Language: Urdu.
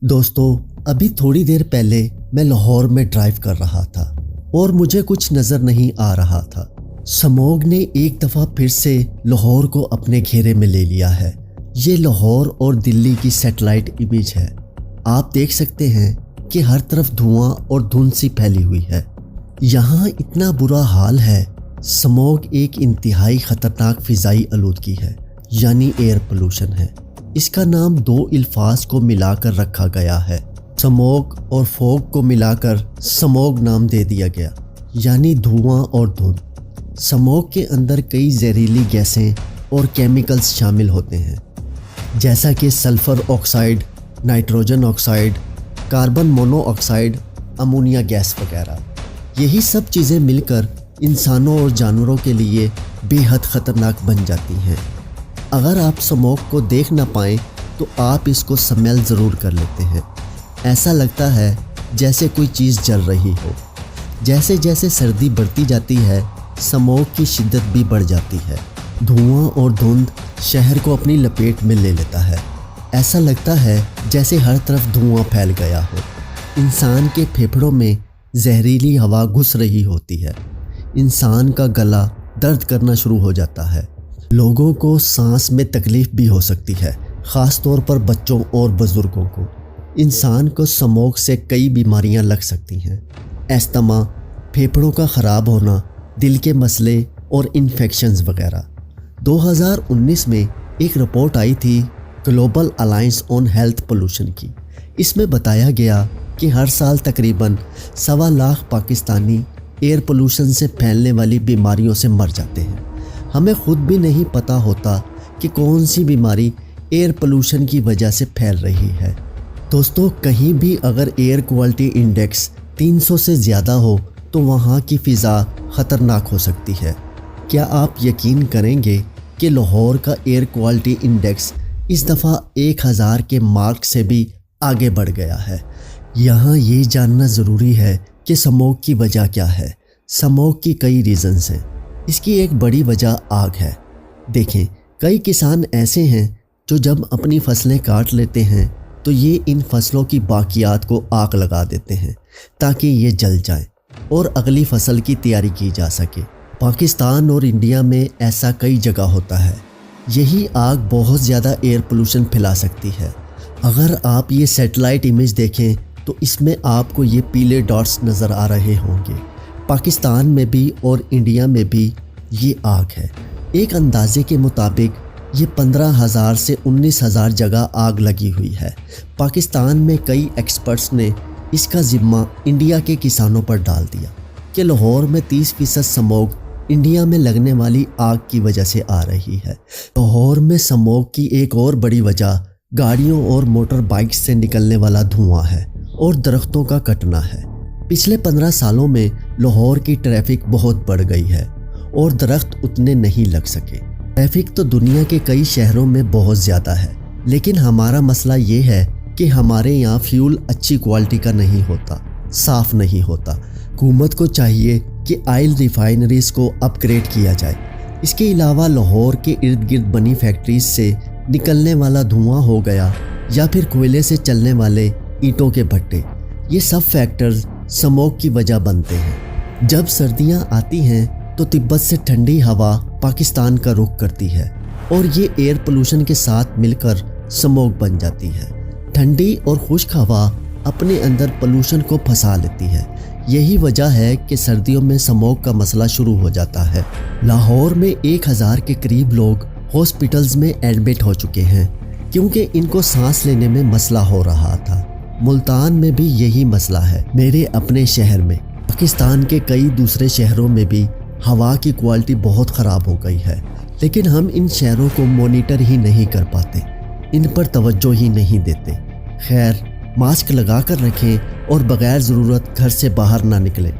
دوستو، ابھی تھوڑی دیر پہلے میں لاہور میں ڈرائیو کر رہا تھا اور مجھے کچھ نظر نہیں آ رہا تھا۔ سموگ نے ایک دفعہ پھر سے لاہور کو اپنے گھیرے میں لے لیا ہے۔ یہ لاہور اور دلی کی سیٹلائٹ امیج ہے۔ آپ دیکھ سکتے ہیں کہ ہر طرف دھواں اور دھند سی پھیلی ہوئی ہے۔ یہاں اتنا برا حال ہے۔ سموگ ایک انتہائی خطرناک فضائی آلودگی ہے، یعنی ایئر پولوشن ہے۔ اس کا نام دو الفاظ کو ملا کر رکھا گیا ہے۔ سموگ اور فوگ کو ملا کر سموگ نام دے دیا گیا، یعنی دھواں اور دھند۔ سموگ کے اندر کئی زہریلی گیسیں اور کیمیکلز شامل ہوتے ہیں، جیسا کہ sulphur oxide, nitrogen oxide, carbon monoxide, ammonia gas وغیرہ۔ یہی سب چیزیں مل کر انسانوں اور جانوروں کے لیے بے حد خطرناک بن جاتی ہیں۔ اگر آپ سموگ کو دیکھ نہ پائیں تو آپ اس کو سمیل ضرور کر لیتے ہیں۔ ایسا لگتا ہے جیسے کوئی چیز جل رہی ہو۔ جیسے جیسے سردی بڑھتی جاتی ہے، سموگ کی شدت بھی بڑھ جاتی ہے۔ دھواں اور دھند شہر کو اپنی لپیٹ میں لے لیتا ہے۔ ایسا لگتا ہے جیسے ہر طرف دھواں پھیل گیا ہو۔ انسان کے پھیپھڑوں میں زہریلی ہوا گھس رہی ہوتی ہے۔ انسان کا گلا درد کرنا شروع ہو جاتا ہے۔ لوگوں کو سانس میں تکلیف بھی ہو سکتی ہے، خاص طور پر بچوں اور بزرگوں کو۔ انسان کو سموگ سے کئی بیماریاں لگ سکتی ہیں، استھما، پھیپھڑوں کا خراب ہونا، دل کے مسئلے اور انفیکشنز وغیرہ۔ 2019 میں ایک رپورٹ آئی تھی global alliance on health pollution کی۔ اس میں بتایا گیا کہ ہر سال تقریباً 1.25 لاکھ پاکستانی ایئر پولوشن سے پھیلنے والی بیماریوں سے مر جاتے ہیں۔ ہمیں خود بھی نہیں پتہ ہوتا کہ کون سی بیماری ایئر پولوشن کی وجہ سے پھیل رہی ہے۔ دوستو، کہیں بھی اگر ایئر کوالٹی انڈیکس 300 سے زیادہ ہو تو وہاں کی فضا خطرناک ہو سکتی ہے۔ کیا آپ یقین کریں گے کہ لاہور کا ایئر کوالٹی انڈیکس اس دفعہ 1000 کے مارک سے بھی آگے بڑھ گیا ہے۔ یہاں یہ جاننا ضروری ہے کہ سموگ کی وجہ کیا ہے۔ سموگ کی کئی ریزنز ہیں۔ اس کی ایک بڑی وجہ آگ ہے۔ دیکھیں، کئی کسان ایسے ہیں جو جب اپنی فصلیں کاٹ لیتے ہیں تو یہ ان فصلوں کی باقیات کو آگ لگا دیتے ہیں تاکہ یہ جل جائیں اور اگلی فصل کی تیاری کی جا سکے۔ پاکستان اور انڈیا میں ایسا کئی جگہ ہوتا ہے۔ یہی آگ بہت زیادہ ایئر پولوشن پھیلا سکتی ہے۔ اگر آپ یہ سیٹلائٹ امیج دیکھیں تو اس میں آپ کو یہ پیلے ڈاٹس نظر آ رہے ہوں گے۔ پاکستان میں بھی اور انڈیا میں بھی یہ آگ ہے۔ ایک اندازے کے مطابق یہ 15,000 سے 19,000 جگہ آگ لگی ہوئی ہے۔ پاکستان میں کئی ایکسپرٹس نے اس کا ذمہ انڈیا کے کسانوں پر ڈال دیا کہ لاہور میں 30% سموگ انڈیا میں لگنے والی آگ کی وجہ سے آ رہی ہے۔ لاہور میں سموگ کی ایک اور بڑی وجہ گاڑیوں اور موٹر بائکس سے نکلنے والا دھواں ہے اور درختوں کا کٹنا ہے۔ پچھلے 15 سالوں میں لاہور کی ٹریفک بہت بڑھ گئی ہے اور درخت اتنے نہیں لگ سکے۔ ٹریفک تو دنیا کے کئی شہروں میں بہت زیادہ ہے، لیکن ہمارا مسئلہ یہ ہے کہ ہمارے یہاں فیول اچھی کوالٹی کا نہیں ہوتا، صاف نہیں ہوتا۔ حکومت کو چاہیے کہ آئل ریفائنریز کو اپ گریڈ کیا جائے۔ اس کے علاوہ لاہور کے ارد گرد بنی فیکٹریز سے نکلنے والا دھواں ہو گیا یا پھر کوئلے سے چلنے والے اینٹوں کے بھٹے، یہ سب فیکٹرز سموگ کی وجہ بنتے ہیں۔ جب سردیاں آتی ہیں تو تبت سے ٹھنڈی ہوا پاکستان کا رخ کرتی ہے اور یہ ایئر پولوشن کے ساتھ مل کر سموگ بن جاتی ہے۔ ٹھنڈی اور خشک ہوا اپنے اندر پولوشن کو پھنسا لیتی ہے۔ یہی وجہ ہے کہ سردیوں میں سموگ کا مسئلہ شروع ہو جاتا ہے۔ لاہور میں 1000 کے قریب لوگ ہاسپٹلز میں ایڈمٹ ہو چکے ہیں کیونکہ ان کو سانس لینے میں مسئلہ ہو رہا تھا۔ ملتان میں بھی یہی مسئلہ ہے۔ میرے اپنے شہر میں، پاکستان کے کئی دوسرے شہروں میں بھی ہوا کی کوالٹی بہت خراب ہو گئی ہے، لیکن ہم ان شہروں کو مانیٹر ہی نہیں کر پاتے، ان پر توجہ ہی نہیں دیتے۔ خیر، ماسک لگا کر رکھیں اور بغیر ضرورت گھر سے باہر نہ نکلیں۔